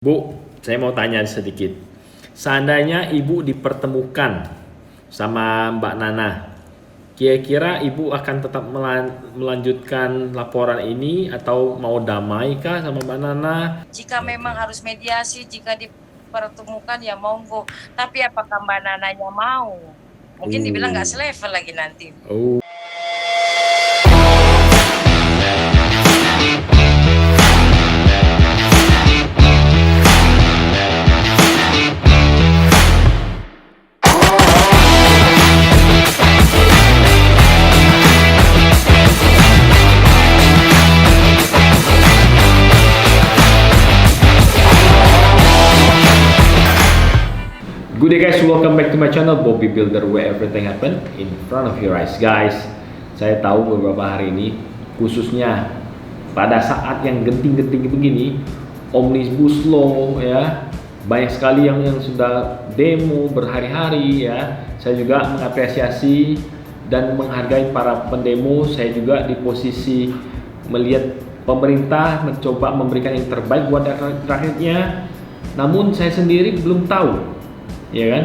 Bu, saya mau tanya sedikit. Seandainya Ibu dipertemukan sama Mbak Nana, kira-kira Ibu akan tetap melanjutkan laporan ini atau mau damai kah sama Mbak Nana? Jika memang harus mediasi, jika dipertemukan ya monggo. Tapi apakah Mbak Nananya mau? Mungkin dibilang nggak selevel lagi nanti. Oh. Good day guys, welcome back to my channel Bobby Builder, where everything happen in front of your eyes. Guys, saya tahu beberapa hari ini, khususnya pada saat yang genting-genting begini, Omnibus Law ya, banyak sekali yang sudah demo berhari-hari ya. Saya juga mengapresiasi dan menghargai para pendemo. Saya juga di posisi melihat pemerintah mencoba memberikan yang terbaik buat rakyatnya. Namun saya sendiri belum tahu, ya kan,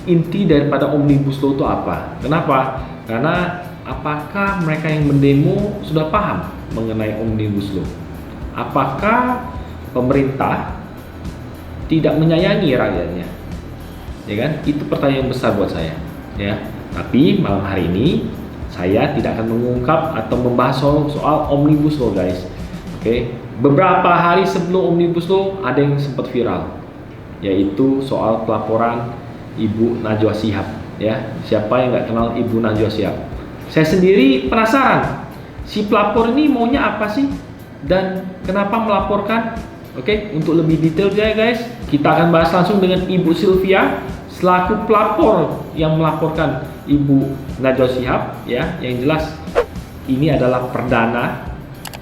inti daripada Omnibus Law itu apa. Kenapa? Karena apakah mereka yang mendemo sudah paham mengenai Omnibus Law? Apakah pemerintah tidak menyayangi rakyatnya? Ya kan? Itu pertanyaan besar buat saya, ya. Tapi malam hari ini saya tidak akan mengungkap atau membahas soal Omnibus Law, guys. Oke. Beberapa hari sebelum Omnibus Law ada yang sempat viral, yaitu soal pelaporan Ibu Najwa Shihab, ya. Siapa yang nggak kenal Ibu Najwa Shihab? Saya sendiri penasaran, si pelapor ini maunya apa sih dan kenapa melaporkan? Oke, untuk lebih detail ya guys, kita akan bahas langsung dengan Ibu Sylvia selaku pelapor yang melaporkan Ibu Najwa Shihab, ya. Yang jelas ini adalah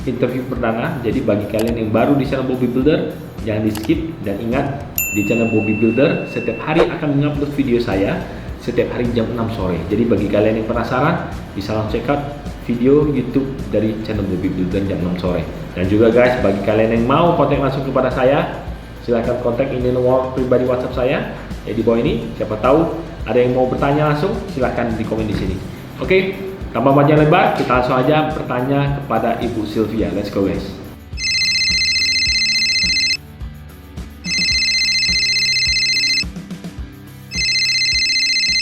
interview perdana. Jadi bagi kalian yang baru di channel Bobby Builder, jangan di skip, dan ingat, di channel Bobby Builder setiap hari akan mengupload video saya setiap hari jam 6 sore. Jadi bagi kalian yang penasaran, bisa langsung check out video YouTube dari channel Bobby Builder jam 6 sore. Dan juga guys, bagi kalian yang mau kontak langsung kepada saya, silahkan kontak ini nomor pribadi WhatsApp saya ya di bawah ini. Siapa tahu ada yang mau bertanya langsung, silahkan di komen di sini. Oke, tanpa panjang lebar, kita langsung aja bertanya kepada Ibu Sylvia. Let's go guys.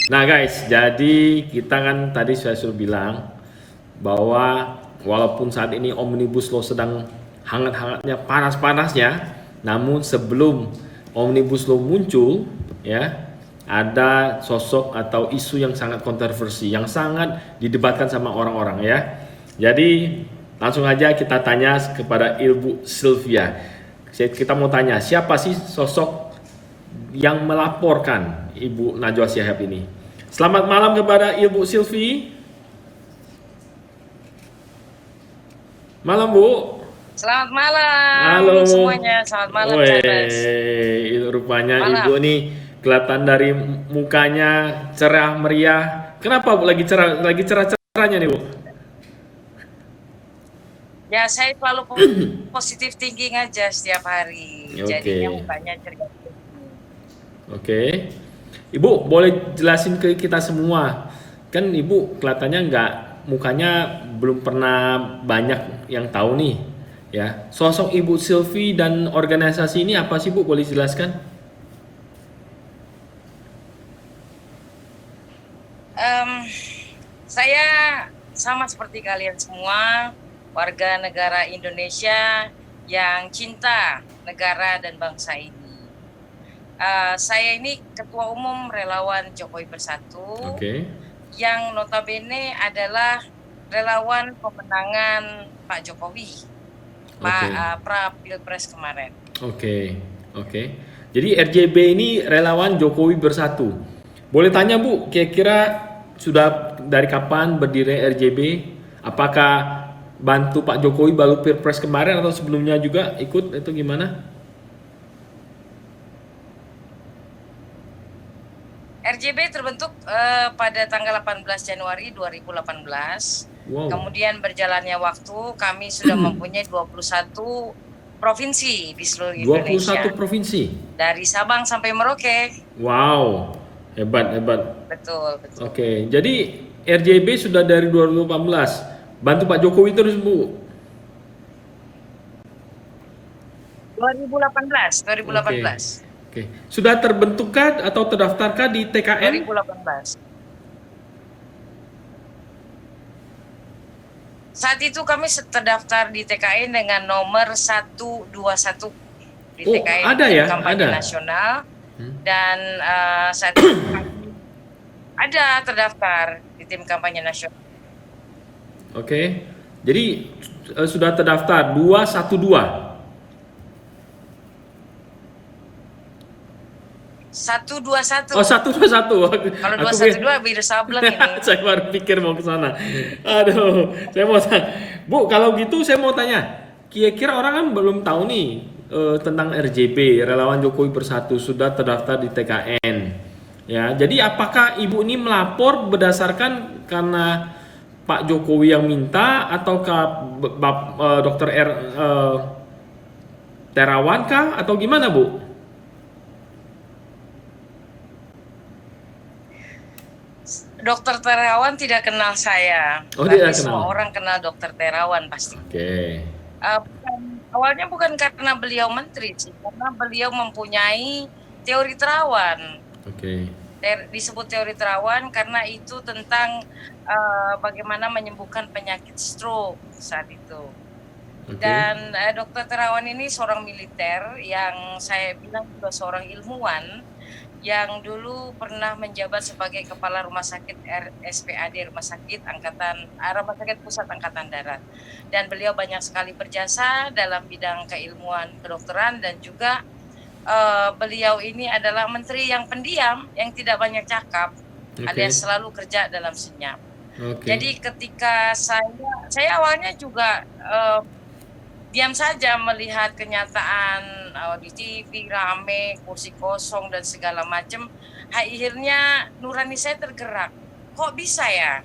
Nah guys, jadi kita kan tadi saya sudah bilang bahwa walaupun saat ini Omnibus Law sedang hangat-hangatnya, panas-panasnya, namun sebelum Omnibus Law muncul, ya, ada sosok atau isu yang sangat kontroversi, yang sangat didebatkan sama orang-orang, ya. Jadi langsung aja kita tanya kepada Ibu Sylvia. Kita mau tanya, siapa sih sosok yang melaporkan Ibu Najwa Shihab ini? Selamat malam kepada Ibu Sylvie. Malam Bu. Selamat malam. Halo semuanya. Selamat malam. Rupanya malam. Ibu nih kelihatan dari mukanya cerah meriah. Kenapa Bu lagi cerah-cerahnya nih Bu? Ya, saya selalu positif thinking aja setiap hari. Jadinya mukanya ceria. Oke. Ibu boleh jelasin ke kita semua, kan Ibu kelihatannya mukanya belum pernah banyak yang tahu nih, ya. Sosok Ibu Sylvie dan organisasi ini apa sih Bu, boleh jelaskan? Saya sama seperti kalian semua, warga negara Indonesia yang cinta negara dan bangsa ini. Saya ini Ketua Umum Relawan Jokowi Bersatu, yang notabene adalah relawan pemenangan Pak Jokowi pra Pilpres kemarin. Oke. Jadi RJB ini relawan Jokowi Bersatu. Boleh tanya Bu, kira-kira sudah dari kapan berdiri RJB? Apakah bantu Pak Jokowi baru Pilpres kemarin atau sebelumnya juga ikut, itu gimana? RJB terbentuk pada tanggal 18 Januari 2018. Wow. Kemudian berjalannya waktu, kami sudah mempunyai 21 provinsi di seluruh 21 Indonesia. provinsi. Dari Sabang sampai Merauke. Wow, hebat, hebat. Betul, betul. Oke, jadi RJB sudah dari 2018. Bantu Pak Jokowi terus, Bu. 2018, Oke. Oke. Sudah terbentukkah atau terdaftarkah di TKN? 2018. Saat itu kami terdaftar di TKN dengan nomor 121 di Oh, TKN, ada Tim ya? Kampanye Ada. Nasional. Dan saat itu kami ada terdaftar di Tim Kampanye Nasional. Oke. Jadi sudah terdaftar 212. 121. Oh, 121. Kalau Aku 212 biru sableng ini. saya baru pikir mau ke sana. Aduh, saya mau tanya. Bu, kalau gitu saya mau tanya. Kira-kira orang kan belum tahu nih tentang RJB, Relawan Jokowi Bersatu sudah terdaftar di TKN. Ya, jadi apakah Ibu ini melapor berdasarkan karena Pak Jokowi yang minta ataukah Dokter Terawan kah atau gimana, Bu? Dokter Terawan tidak kenal saya, Oh, tapi tidak semua kenal. orang kenal Dokter Terawan pasti. Oke. Awalnya bukan karena beliau menteri sih, karena beliau mempunyai teori terawan. Oke. Disebut teori terawan karena itu tentang bagaimana menyembuhkan penyakit stroke saat itu. Oke. Dan Dokter Terawan ini seorang militer yang saya bilang juga seorang ilmuwan yang dulu pernah menjabat sebagai kepala rumah sakit RSPAD, rumah sakit pusat Angkatan Darat, dan beliau banyak sekali berjasa dalam bidang keilmuan kedokteran, dan juga beliau ini adalah menteri yang pendiam, yang tidak banyak cakap, alias selalu kerja dalam senyap. Jadi ketika saya awalnya juga diam saja melihat kenyataan di TV rame, kursi kosong dan segala macam. Akhirnya nurani saya tergerak. Kok bisa ya?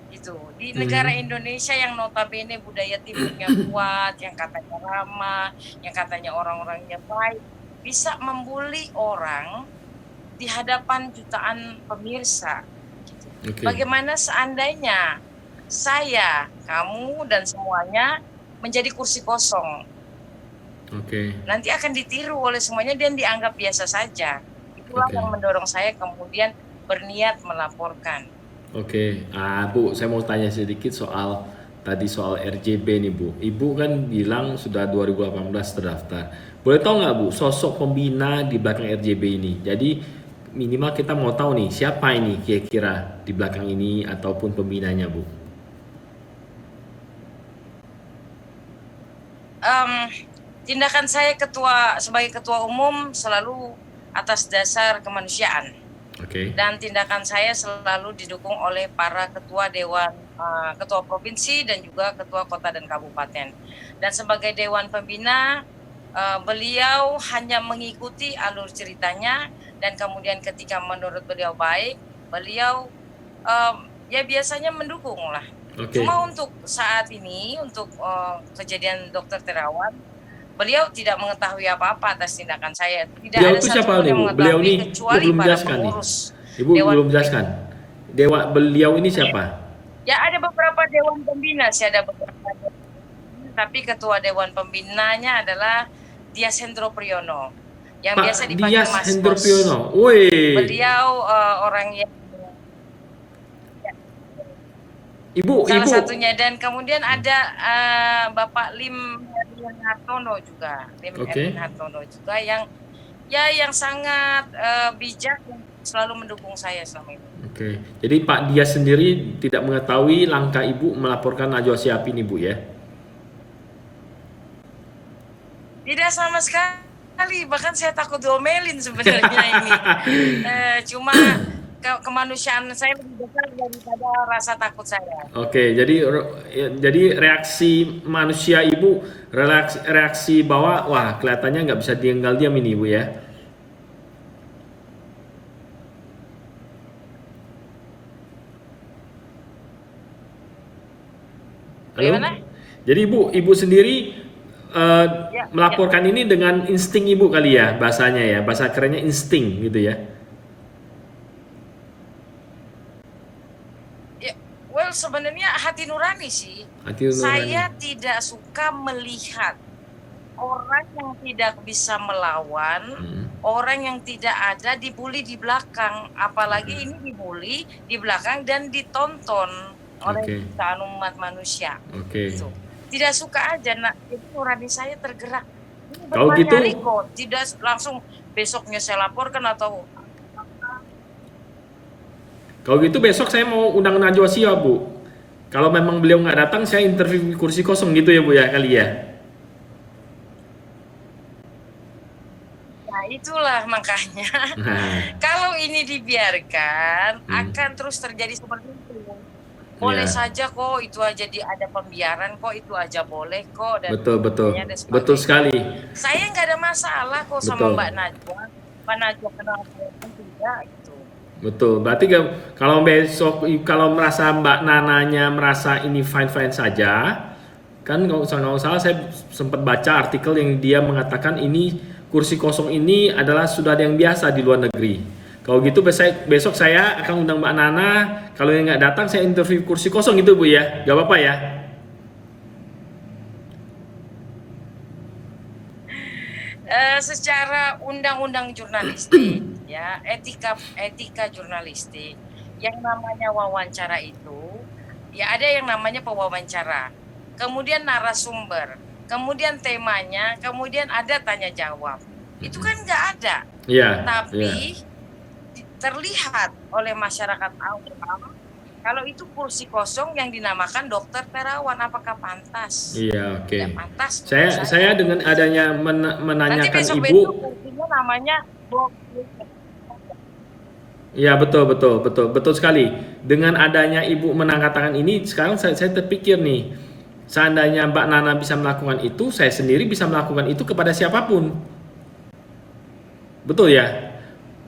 Gitu. Di negara Indonesia yang notabene budaya timurnya kuat, yang katanya ramah, yang katanya orang-orangnya baik, bisa membuli orang di hadapan jutaan pemirsa. Gitu. Bagaimana seandainya saya, kamu dan semuanya menjadi kursi kosong? Nanti akan ditiru oleh semuanya dan dianggap biasa saja. Itulah yang mendorong saya kemudian berniat melaporkan. Bu, saya mau tanya sedikit soal RJB nih, Bu. Ibu kan bilang sudah 2018 terdaftar. Boleh tahu nggak, Bu, sosok pembina di belakang RJB ini? Jadi minimal kita mau tahu nih siapa ini kira-kira di belakang ini ataupun pembinanya, Bu. Tindakan saya sebagai ketua umum selalu atas dasar kemanusiaan. Dan tindakan saya selalu didukung oleh para ketua dewan, ketua provinsi dan juga ketua kota dan kabupaten. Dan sebagai dewan pembina, beliau hanya mengikuti alur ceritanya, dan kemudian ketika menurut beliau baik, beliau ya biasanya mendukung lah. Cuma untuk saat ini, untuk kejadian Dokter Terawan, beliau tidak mengetahui apa-apa atas tindakan saya. Tidak beliau ada itu siapa satupun nih, yang Bu? mengetahui Beliau ini kecuali belum para jelaskan pengurus. nih. Ibu belum jelaskan. Beliau ini siapa? Ya, ada beberapa dewan pembina sih, tapi ketua dewan pembinanya adalah Dias Hendro Priyono, yang biasa dipanggil Dias Mas Hendro Bos. Priyono. Beliau orang yang salah satunya, dan kemudian ada Bapak Lim Hartono juga, yang sangat bijak dan selalu mendukung saya selama ini. Jadi Pak Dias sendiri tidak mengetahui langkah Ibu melaporkan Najwa Shihab ini, Bu, ya? Tidak sama sekali, bahkan saya takut diomelin sebenarnya ini. Cuma kemanusiaan saya lebih besar daripada rasa takut saya. Jadi reaksi manusia Ibu, reaksi bahwa wah kelihatannya nggak bisa tinggal diam ini, Ibu, ya. Halo? Bagaimana? Jadi Ibu sendiri Ya. melaporkan ini dengan insting ibu kali ya bahasanya ya, bahasa kerennya insting gitu ya. Ya, well sebenarnya hati nurani sih. Hati nurani. Saya tidak suka melihat orang yang tidak bisa melawan, orang yang tidak ada dibully di belakang. Apalagi ini dibully di belakang dan ditonton oleh jutaan umat manusia. Gitu. Tidak suka aja, nak. Jadi nurani saya tergerak. Ini Kalau gitu, berhari kok, tidak langsung besoknya saya laporkan atau kalau gitu besok saya mau undang Najwa Shihab, Bu. Kalau memang beliau nggak datang, saya interview kursi kosong gitu ya, Bu ya, kali ya. Nah, itulah makanya. Kalau ini dibiarkan, akan terus terjadi seperti itu. Boleh saja kok, itu aja ada pembiaran kok, itu aja boleh kok. Dan betul sekali. Saya nggak ada masalah kok sama Mbak Najwa. Mbak Najwa kenal tidak gitu. Betul. Berarti kalau besok kalau merasa Mbak Nananya merasa ini fine saja, kan kalau nggak salah saya sempat baca artikel yang dia mengatakan ini kursi kosong ini adalah sudah ada yang biasa di luar negeri. Kalau gitu besok saya akan undang Mbak Nana. Kalau yang nggak datang saya interview kursi kosong gitu, Bu ya. Gak apa-apa ya? Secara undang-undang jurnalistik ya, etika jurnalistik, yang namanya wawancara itu ya ada yang namanya pewawancara, kemudian narasumber, kemudian temanya, kemudian ada tanya jawab. Itu kan nggak ada. Tapi terlihat oleh masyarakat awam kalau itu kursi kosong yang dinamakan Dokter Terawan, apakah pantas? Iya, oke. Ya, pantas. Saya dengan adanya menanyakan nanti besok Ibu. kursinya namanya Iya, betul sekali. Dengan adanya Ibu mengatakan ini, sekarang saya terpikir nih, seandainya Mbak Nana bisa melakukan itu, saya sendiri bisa melakukan itu kepada siapapun. Betul ya?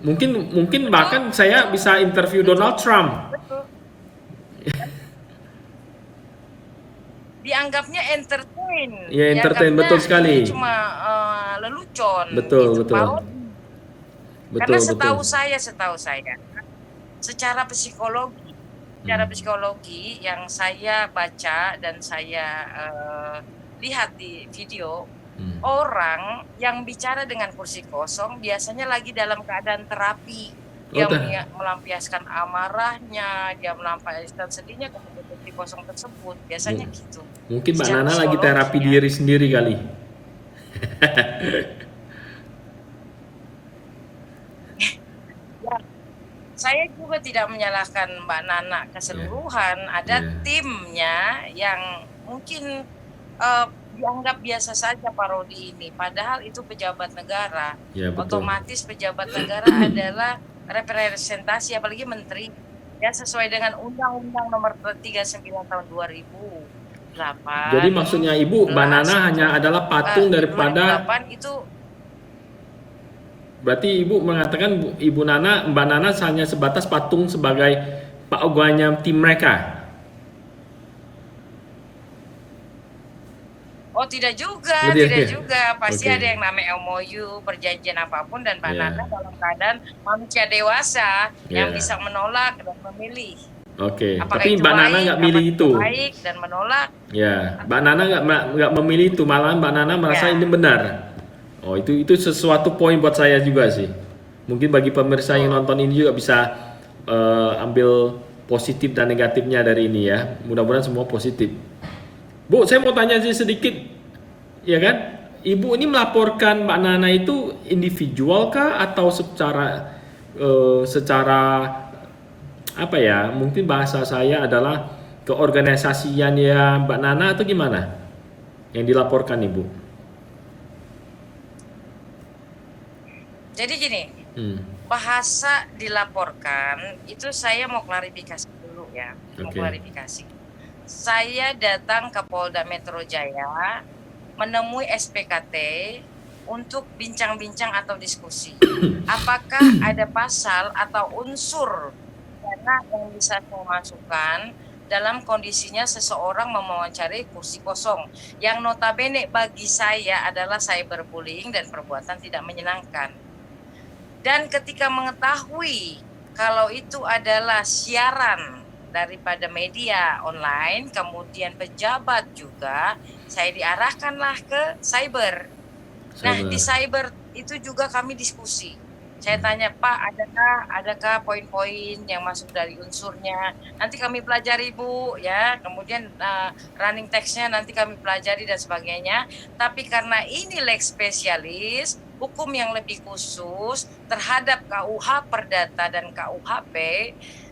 Mungkin bahkan saya bisa interview Donald Trump. Dianggapnya entertain. Ya, entertain, betul sekali. Cuma lelucon. Betul. Karena setahu saya, secara psikologi yang saya baca dan saya lihat di video, orang yang bicara dengan kursi kosong biasanya lagi dalam keadaan terapi. Dia melampiaskan amarahnya, dia melampiaskan sedihnya ke kursi kosong tersebut. Biasanya gitu. Mungkin Mbak Nana lagi terapi diri sendiri kali. Saya juga tidak menyalahkan Mbak Nana keseluruhan. Ada timnya yang mungkin dianggap biasa saja parodi ini. Padahal itu pejabat negara. Otomatis pejabat negara adalah representasi, apalagi menteri. Ya sesuai dengan Undang-Undang Nomor 39 tahun 2008. Jadi maksudnya Ibu, Mbak Nana hanya adalah patung daripada. 2008 itu. Berarti Ibu mengatakan Mbak Nana hanya sebatas patung sebagai pegawainya tim mereka. Oh tidak juga. Pasti ada yang namanya MOU, perjanjian apapun, dan Mbak Nana dalam keadaan manusia dewasa yang bisa menolak dan memilih. Tapi Mbak Nana nggak milih itu. Baik dan menolak. Ya, Mbak Nana nggak memilih itu, malah Mbak Nana merasa ini benar. Oh itu sesuatu poin buat saya juga sih. Mungkin bagi pemirsa yang nonton ini juga bisa ambil positif dan negatifnya dari ini ya. Mudah-mudahan semua positif. Bu, saya mau tanya sih sedikit, ya kan? Ibu ini melaporkan Mbak Nana itu individual kah atau secara apa ya? Mungkin bahasa saya adalah keorganisasian ya Mbak Nana atau gimana? Yang dilaporkan Ibu? Jadi gini, bahasa dilaporkan itu saya mau klarifikasi dulu ya, mau klarifikasi. Saya datang ke Polda Metro Jaya menemui SPKT untuk bincang-bincang atau diskusi. Apakah ada pasal atau unsur pidana yang bisa saya masukkan dalam kondisinya seseorang mewawancarai kursi kosong yang notabene bagi saya adalah cyberbullying dan perbuatan tidak menyenangkan. Dan ketika mengetahui kalau itu adalah siaran daripada media online, kemudian pejabat juga, saya diarahkanlah ke cyber. Nah, di cyber itu juga kami diskusi. Saya tanya, Pak, adakah poin-poin yang masuk dari unsurnya? Nanti kami pelajari, Bu, ya. Kemudian running text-nya nanti kami pelajari dan sebagainya. Tapi karena ini lex spesialis, hukum yang lebih khusus terhadap KUH Perdata dan KUHP,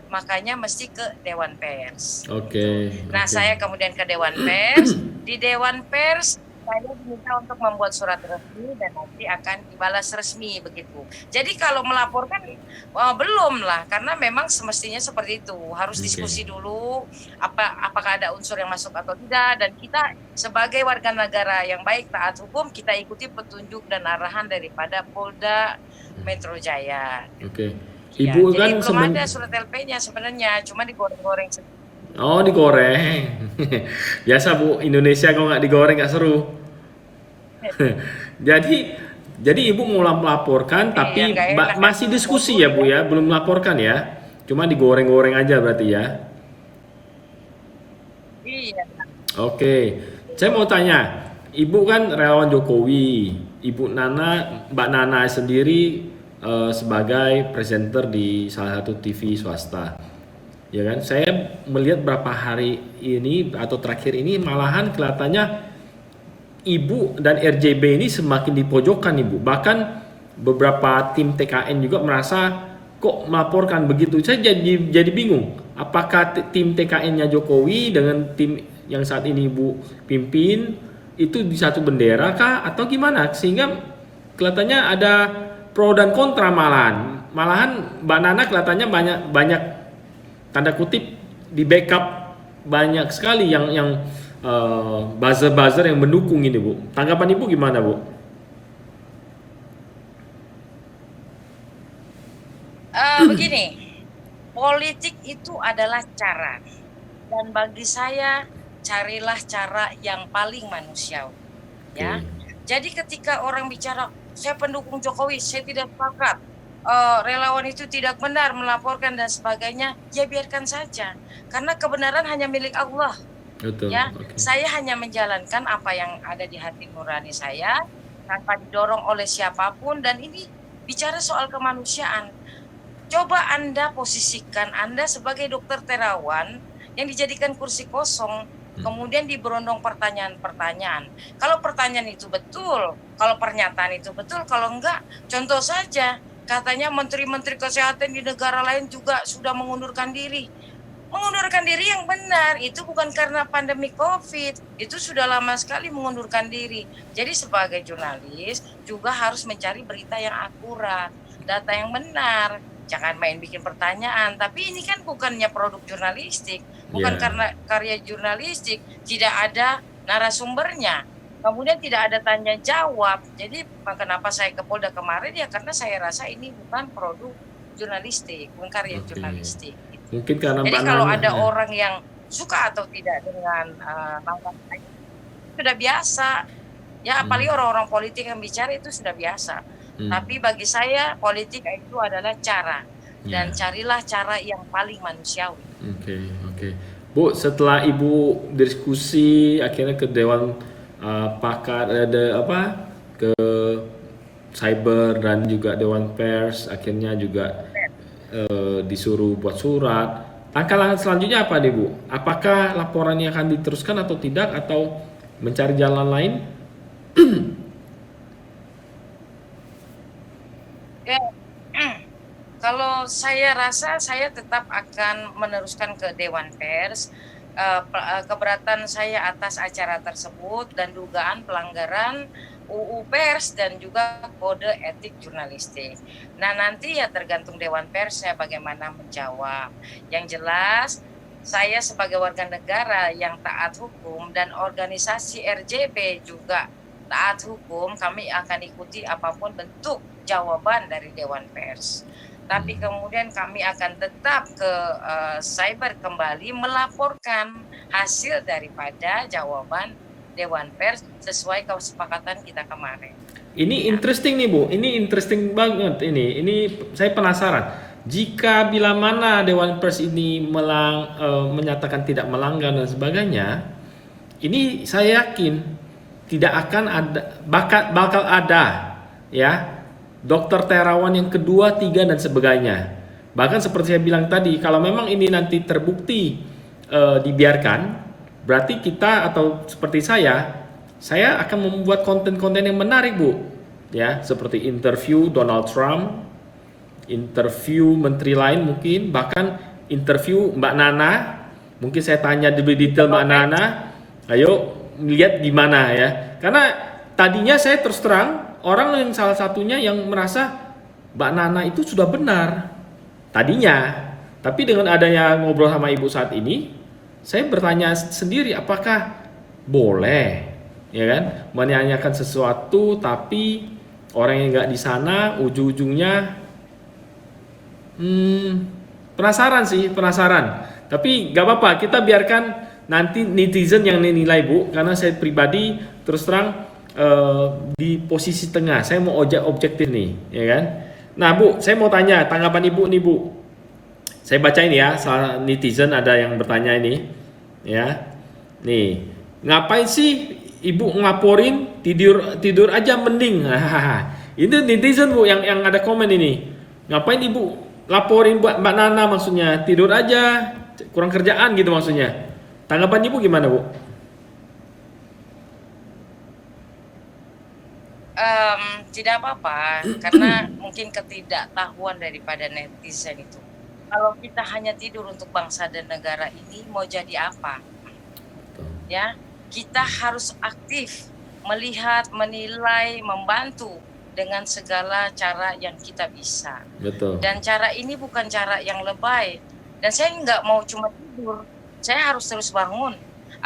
makanya mesti ke Dewan Pers. Oke. Nah, saya kemudian ke Dewan Pers. Di Dewan Pers saya diminta untuk membuat surat resmi dan nanti akan dibalas resmi begitu. Jadi kalau melaporkan belum lah, karena memang semestinya seperti itu. Harus diskusi dulu apakah ada unsur yang masuk atau tidak, dan kita sebagai warga negara yang baik taat hukum, kita ikuti petunjuk dan arahan daripada Polda Metro Jaya. Oke. Ya, Ibu jadi kan belum ada surat LP-nya sebenarnya, cuma digoreng-goreng. Oh, digoreng. Biasa Bu, Indonesia kalau nggak digoreng nggak seru. jadi Ibu mau melaporkan, tapi masih diskusi ya Bu ya, belum melaporkan ya. Cuma digoreng-goreng aja berarti ya. Iya. Oke, saya mau tanya, Ibu kan relawan Jokowi, Mbak Nana sendiri sebagai presenter di salah satu TV swasta. Ya kan, saya melihat berapa hari ini atau terakhir ini malahan kelihatannya Ibu dan RJB ini semakin dipojokkan Ibu. Bahkan beberapa tim TKN juga merasa kok melaporkan begitu. Saya jadi bingung. Apakah tim TKN-nya Jokowi dengan tim yang saat ini Ibu pimpin itu di satu bendera kah atau gimana? Sehingga kelihatannya ada pro dan kontra malahan. Malahan Mbak Nana kelihatannya banyak tanda kutip di backup banyak sekali yang buzzer-buzzer yang mendukung ini Bu. Tanggapan Ibu gimana Bu? Begini, politik itu adalah cara, dan bagi saya carilah cara yang paling manusiawi. Ya, jadi ketika orang bicara saya pendukung Jokowi, saya tidak sepakat. Relawan itu tidak benar melaporkan dan sebagainya, ya biarkan saja, karena kebenaran hanya milik Allah. Betul, ya, saya hanya menjalankan apa yang ada di hati nurani saya tanpa didorong oleh siapapun, dan ini bicara soal kemanusiaan. Coba Anda posisikan Anda sebagai dokter terawan yang dijadikan kursi kosong, kemudian diberondong pertanyaan-pertanyaan. Kalau pertanyaan itu betul, kalau pernyataan itu betul, kalau enggak, contoh saja, katanya menteri-menteri kesehatan di negara lain juga sudah mengundurkan diri. Mengundurkan diri yang benar, itu bukan karena pandemi COVID, itu sudah lama sekali mengundurkan diri. Jadi sebagai jurnalis juga harus mencari berita yang akurat, data yang benar. Jangan main bikin pertanyaan, tapi ini kan bukannya produk jurnalistik, bukan karena karya jurnalistik, tidak ada narasumbernya. Kemudian tidak ada tanya jawab. Jadi kenapa saya ke Polda kemarin, ya karena saya rasa ini bukan produk jurnalistik, bukan karya jurnalistik. Mungkin karena jadi kalau ada orang yang suka atau tidak dengan langkah saya, sudah biasa. Ya apalagi orang-orang politik yang bicara itu sudah biasa. Tapi bagi saya politik itu adalah cara, dan carilah cara yang paling manusiawi. Oke. Bu, setelah Ibu diskusi akhirnya ke Dewan Pakar ke cyber dan juga Dewan Pers, akhirnya juga disuruh buat surat. Langkah-langkah selanjutnya apa nih Bu? Apakah laporannya akan diteruskan atau tidak, atau mencari jalan lain? Kalau saya rasa saya tetap akan meneruskan ke Dewan Pers. Keberatan saya atas acara tersebut dan dugaan pelanggaran UU Pers dan juga kode etik jurnalistik. Nah nanti ya tergantung Dewan Persnya bagaimana menjawab. Yang jelas saya sebagai warga negara yang taat hukum dan organisasi RJB juga taat hukum, kami akan ikuti apapun bentuk jawaban dari Dewan Pers. Tapi kemudian kami akan tetap ke cyber kembali melaporkan hasil daripada jawaban Dewan Pers sesuai kesepakatan kita kemarin. Ini interesting nih Bu, ini interesting banget ini. Ini saya penasaran. Jika bila mana Dewan Pers ini menyatakan tidak melanggar dan sebagainya, ini saya yakin tidak akan ada bakal ada ya dokter terawan yang kedua, tiga dan sebagainya. Bahkan seperti saya bilang tadi, kalau memang ini nanti terbukti dibiarkan, berarti kita atau seperti saya akan membuat konten-konten yang menarik Bu, ya seperti interview Donald Trump, interview menteri lain mungkin, bahkan interview Mbak Nana. Mungkin saya tanya lebih detail Mbak Nana, ayo lihat di mana ya. Karena tadinya saya terus terang orang yang salah satunya yang merasa Mbak Nana itu sudah benar tadinya. Tapi dengan adanya ngobrol sama ibu saat ini, saya bertanya sendiri apakah boleh ya kan menanyakan sesuatu tapi orang yang nggak di sana ujung-ujungnya penasaran tapi nggak apa-apa, kita biarkan nanti netizen yang nilai Bu, karena saya pribadi terus terang di posisi tengah, saya mau objektif nih ya kan. Nah Bu, saya mau tanya tanggapan Ibu nih Bu, saya bacain ya, salah netizen ada yang bertanya ini ya nih, ngapain sih Ibu ngelaporin, tidur aja mending. Itu netizen Bu yang ada komen ini. Ngapain Ibu laporin buat Mbak Nana, maksudnya tidur aja, kurang kerjaan gitu maksudnya. Tanggapan Ibu gimana Bu? Tidak apa-apa, karena mungkin ketidaktahuan daripada netizen itu. Kalau kita hanya tidur untuk bangsa dan negara ini, mau jadi apa? Ya, kita harus aktif melihat, menilai, membantu dengan segala cara yang kita bisa. Betul. Dan cara ini bukan cara yang lebay. Dan saya nggak mau cuma tidur, saya harus terus bangun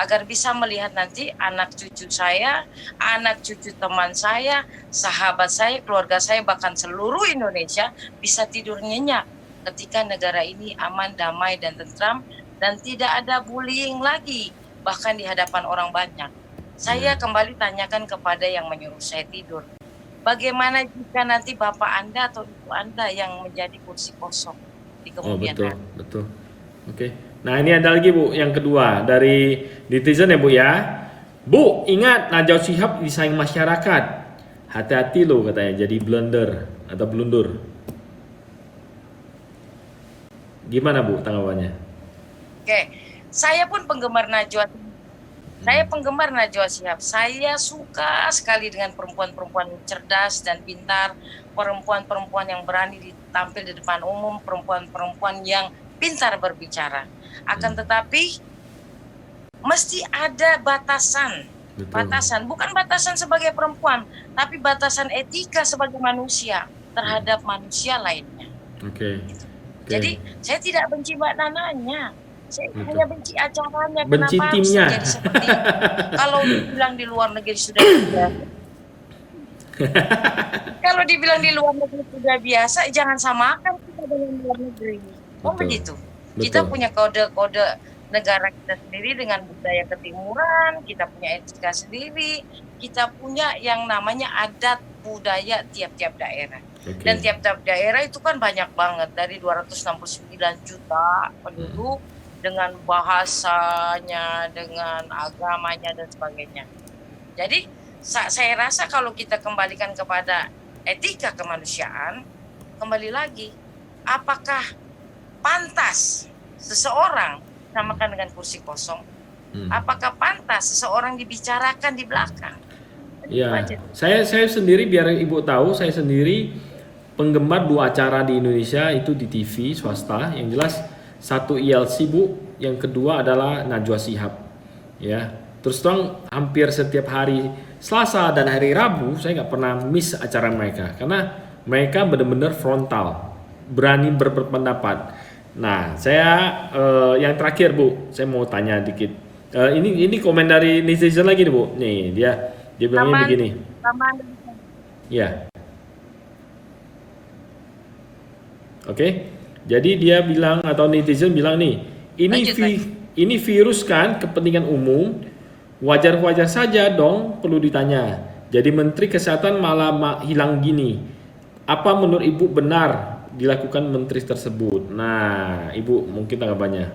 agar bisa melihat nanti anak cucu saya, anak cucu teman saya, sahabat saya, keluarga saya, bahkan seluruh Indonesia bisa tidur nyenyak ketika negara ini aman, damai, dan tentram, dan tidak ada bullying lagi, bahkan di hadapan orang banyak. Saya kembali tanyakan kepada yang menyuruh saya tidur, bagaimana jika nanti bapak Anda atau ibu Anda yang menjadi kursi kosong di kemudian hari? Betul. Oke. Nah ini ada lagi Bu, yang kedua dari netizen ya Bu ya. Bu, ingat Najwa Shihab disayang masyarakat. Hati-hati loh katanya, jadi blunder atau blundur. Gimana Bu tanggapannya? Oke, saya pun penggemar Najwa. Saya penggemar Najwa Shihab. Saya suka sekali dengan perempuan-perempuan cerdas dan pintar, perempuan-perempuan yang berani tampil di depan umum, perempuan-perempuan yang pintar berbicara. Akan tetapi mesti ada batasan. Betul. Batasan, bukan batasan sebagai perempuan, tapi batasan etika sebagai manusia terhadap manusia lainnya. Oke. Jadi saya tidak benci Mbak Nananya, saya hanya benci acaranya. Benci kenapa timnya. harus jadi seperti itu? Kalau dibilang di luar negeri sudah biasa, kalau dibilang di luar negeri sudah biasa, jangan samakan kita dengan luar negeri. Oh begitu. Kita punya kode-kode negara kita sendiri dengan budaya ketimuran, kita punya etika sendiri, kita punya yang namanya adat budaya tiap-tiap daerah. Dan tiap-tiap daerah itu kan banyak banget, dari 269 juta penduduk, dengan bahasanya, dengan agamanya dan sebagainya. Jadi saya rasa kalau kita kembalikan kepada etika kemanusiaan, kembali lagi, apakah pantas seseorang samakan dengan kursi kosong? Apakah pantas seseorang dibicarakan di belakang? Ya, saya sendiri, biar Ibu tahu, saya sendiri penggemar dua acara di Indonesia, itu di TV swasta. Yang jelas satu ILC Bu, yang kedua adalah Najwa Shihab. Ya, terus terang hampir setiap hari Selasa dan hari Rabu saya nggak pernah miss acara mereka, karena mereka benar-benar frontal, berani berpendapat. Nah, saya yang terakhir Bu, saya mau tanya dikit. Ini komen dari netizen lagi nih Bu. Nih dia bilangnya begini. Ya. Oke. Jadi dia bilang atau netizen bilang nih, Lanjut. ini virus kan kepentingan umum, wajar-wajar saja dong perlu ditanya. Jadi Menteri Kesehatan malah hilang gini. Apa menurut Ibu benar dilakukan menteri tersebut? Nah, Ibu mungkin tanggapannya.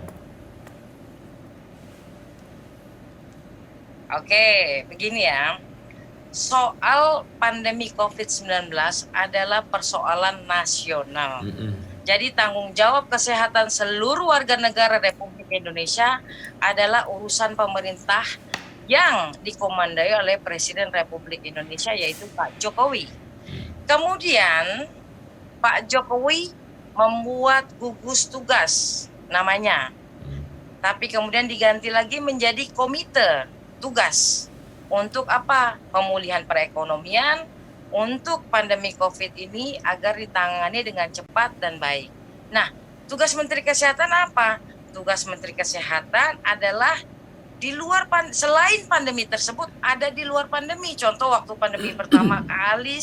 Oke, begini ya. Soal pandemi COVID-19 adalah persoalan nasional. Jadi tanggung jawab kesehatan seluruh warga negara Republik Indonesia adalah urusan pemerintah yang dikomandai oleh Presiden Republik Indonesia, yaitu Pak Jokowi. Kemudian Pak Jokowi membuat gugus tugas namanya, tapi kemudian diganti lagi menjadi komite tugas. Untuk apa? Pemulihan perekonomian untuk pandemi COVID ini agar ditangani dengan cepat dan baik. Nah, tugas Menteri Kesehatan apa? Tugas Menteri Kesehatan adalah di luar selain pandemi tersebut, ada di luar pandemi. Contoh waktu pandemi pertama kali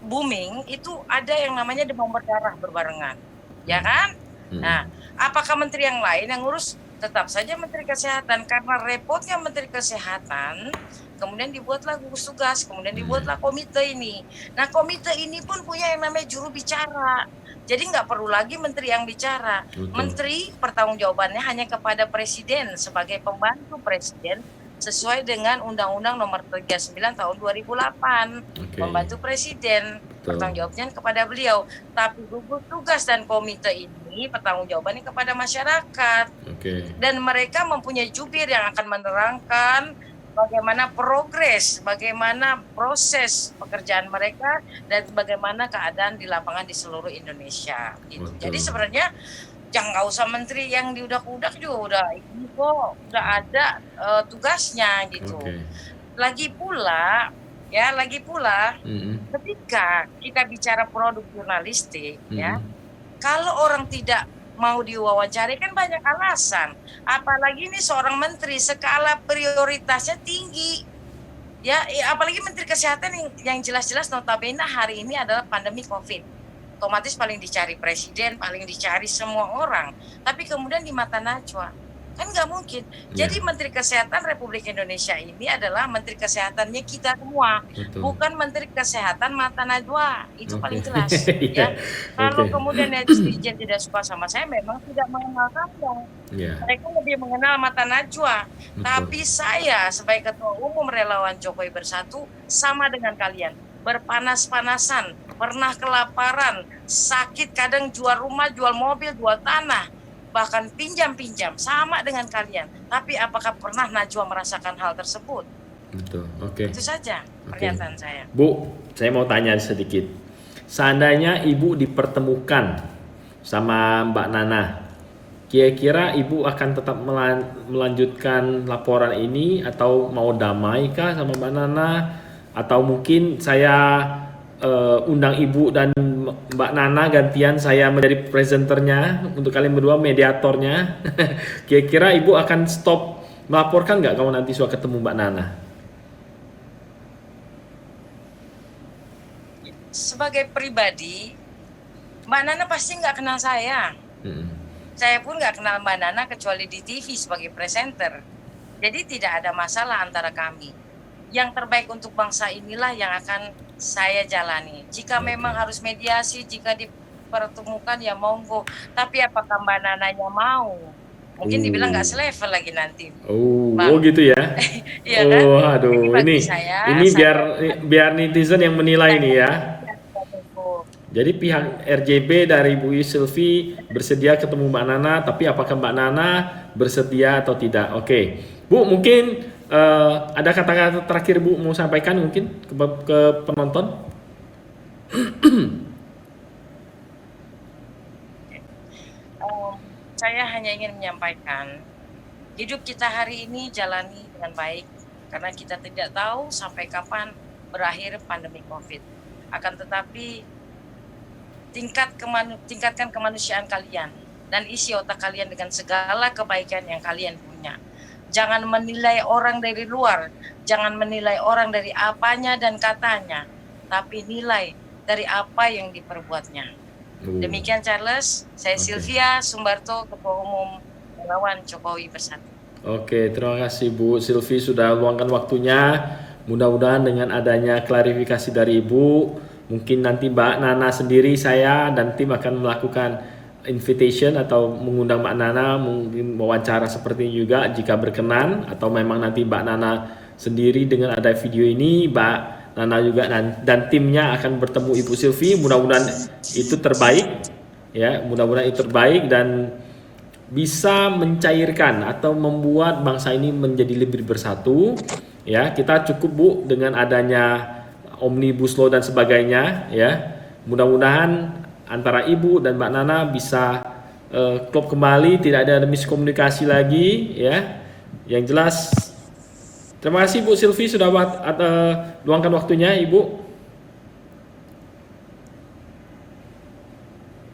booming itu ada yang namanya demam berdarah berbarengan, ya kan? Nah, apakah menteri yang lain yang ngurus? Tetap saja Menteri Kesehatan, karena repotnya Menteri Kesehatan, kemudian dibuatlah gugus tugas, kemudian dibuatlah komite ini. Nah, komite ini pun punya yang namanya juru bicara. Jadi nggak perlu lagi menteri yang bicara. Menteri pertanggungjawabannya hanya kepada Presiden sebagai pembantu Presiden sesuai dengan Undang-Undang Nomor 39 tahun 2008. Membantu Presiden, pertanggungjawabannya kepada beliau. Tapi gugus tugas dan komite ini pertanggungjawabannya kepada masyarakat. Dan mereka mempunyai jubir yang akan menerangkan bagaimana progres, bagaimana proses pekerjaan mereka, dan bagaimana keadaan di lapangan di seluruh Indonesia. Gitu. Jadi sebenarnya jangan nggak usah menteri yang diudak-udak juga udah ada tugasnya gitu. Lagi pula ketika kita bicara produk jurnalistik ya, kalau orang tidak mau diwawancari kan banyak alasan. Apalagi ini seorang menteri skala prioritasnya tinggi. Ya, apalagi Menteri Kesehatan yang jelas-jelas notabene hari ini adalah pandemi COVID. Otomatis paling dicari presiden, paling dicari semua orang. Tapi kemudian di mata Najwa kan nggak mungkin. Jadi Menteri Kesehatan Republik Indonesia ini adalah Menteri Kesehatannya kita semua, bukan Menteri Kesehatan mata Najwa. Itu paling jelas. Ya. Kalau kemudian netizen tidak suka sama saya, memang tidak mengenal kamu. Mereka lebih mengenal mata Najwa. Tapi saya sebagai Ketua Umum Relawan Jokowi Bersatu sama dengan kalian, berpanas-panasan, pernah kelaparan, sakit, kadang jual rumah, jual mobil, jual tanah, bahkan pinjam-pinjam, sama dengan kalian. Tapi apakah pernah Najwa merasakan hal tersebut? Betul, Itu saja pernyataan saya. Bu, saya mau tanya sedikit. Seandainya Ibu dipertemukan sama Mbak Nana, kira-kira Ibu akan tetap melanjutkan laporan ini atau mau damai kah sama Mbak Nana? Atau mungkin saya undang Ibu dan Mbak Nana gantian saya menjadi presenternya untuk kalian berdua, mediatornya. Kira-kira Ibu akan stop melaporkan nggak kalau nanti sudah ketemu Mbak Nana? Sebagai pribadi, Mbak Nana pasti nggak kenal saya. Saya pun nggak kenal Mbak Nana kecuali di TV sebagai presenter. Jadi tidak ada masalah antara kami. Yang terbaik untuk bangsa inilah yang akan saya jalani. Jika memang harus mediasi, jika dipertemukan ya monggo. Tapi apakah Mbak Nananya mau? Mungkin dibilang nggak selevel lagi nanti. Oh gitu ya? Iya kan? Aduh, ini biar netizen yang menilai nih ya. Jadi pihak RJB dari Bu Sylvie bersedia ketemu Mbak Nana, tapi apakah Mbak Nana bersedia atau tidak? Oke, Bu mungkin ada kata-kata terakhir Bu mau sampaikan mungkin ke penonton? Saya hanya ingin menyampaikan hidup kita hari ini jalani dengan baik karena kita tidak tahu sampai kapan berakhir pandemi COVID. Akan tetapi tingkatkan kemanusiaan kalian dan isi otak kalian dengan segala kebaikan yang kalian punya. Jangan menilai orang dari luar, jangan menilai orang dari apanya dan katanya, tapi nilai dari apa yang diperbuatnya. Demikian Charles, saya Oke. Sylvia Sumbarto, Ketua Umum Relawan Jokowi Bersatu. Oke, terima kasih Bu Silvi sudah luangkan waktunya. Mudah-mudahan dengan adanya klarifikasi dari Ibu, mungkin nanti Mbak Nana sendiri, saya dan tim akan melakukan invitation atau mengundang Mbak Nana, mungkin wawancara seperti ini juga jika berkenan, atau memang nanti Mbak Nana sendiri dengan ada video ini, Mbak Nana juga dan timnya akan bertemu Ibu Silvi. Mudah-mudahan itu terbaik, ya. Mudah-mudahan itu terbaik dan bisa mencairkan atau membuat bangsa ini menjadi lebih bersatu. Ya, kita cukup Bu dengan adanya omnibus law dan sebagainya, ya. Mudah-mudahan antara Ibu dan Mbak Nana bisa klop kembali, tidak ada miskomunikasi lagi, ya. Yang jelas terima kasih Bu Silvi sudah luangkan waktunya, Ibu.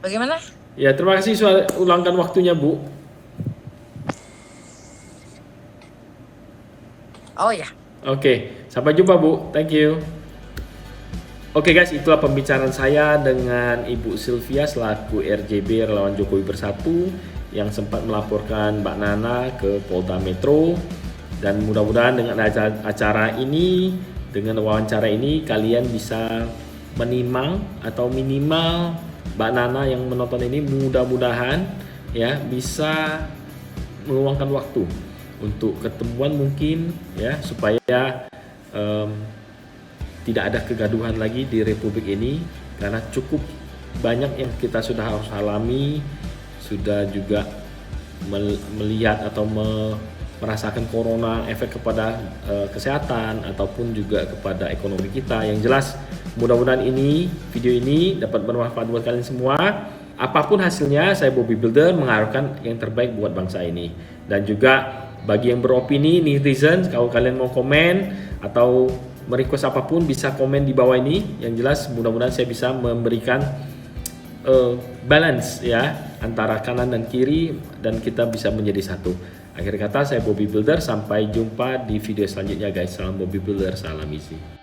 Bagaimana? Ya, terima kasih sudah luangkan waktunya, Bu. Oh ya. Oke, sampai jumpa Bu. Thank you. Oke guys, itulah pembicaraan saya dengan Ibu Sylvia selaku RJB Relawan Jokowi Bersatu yang sempat melaporkan Mbak Nana ke Polda Metro. Dan mudah-mudahan dengan acara ini, dengan wawancara ini, kalian bisa menimang atau minimal Mbak Nana yang menonton ini mudah-mudahan ya bisa meluangkan waktu untuk ketemuan mungkin ya, supaya tidak ada kegaduhan lagi di Republik ini, karena cukup banyak yang kita sudah harus alami, sudah juga melihat atau merasakan corona efek kepada kesehatan ataupun juga kepada ekonomi kita. Yang jelas mudah-mudahan video ini dapat bermanfaat buat kalian semua. Apapun hasilnya, saya Bobby Builder mengharapkan yang terbaik buat bangsa ini. Dan juga bagi yang beropini, netizen, kalau kalian mau komen atau merequest apapun bisa komen di bawah ini. Yang jelas mudah-mudahan saya bisa memberikan balance ya antara kanan dan kiri dan kita bisa menjadi satu. Akhir kata saya Bobby Builder, sampai jumpa di video selanjutnya guys. Salam Bobby Builder, salam isi.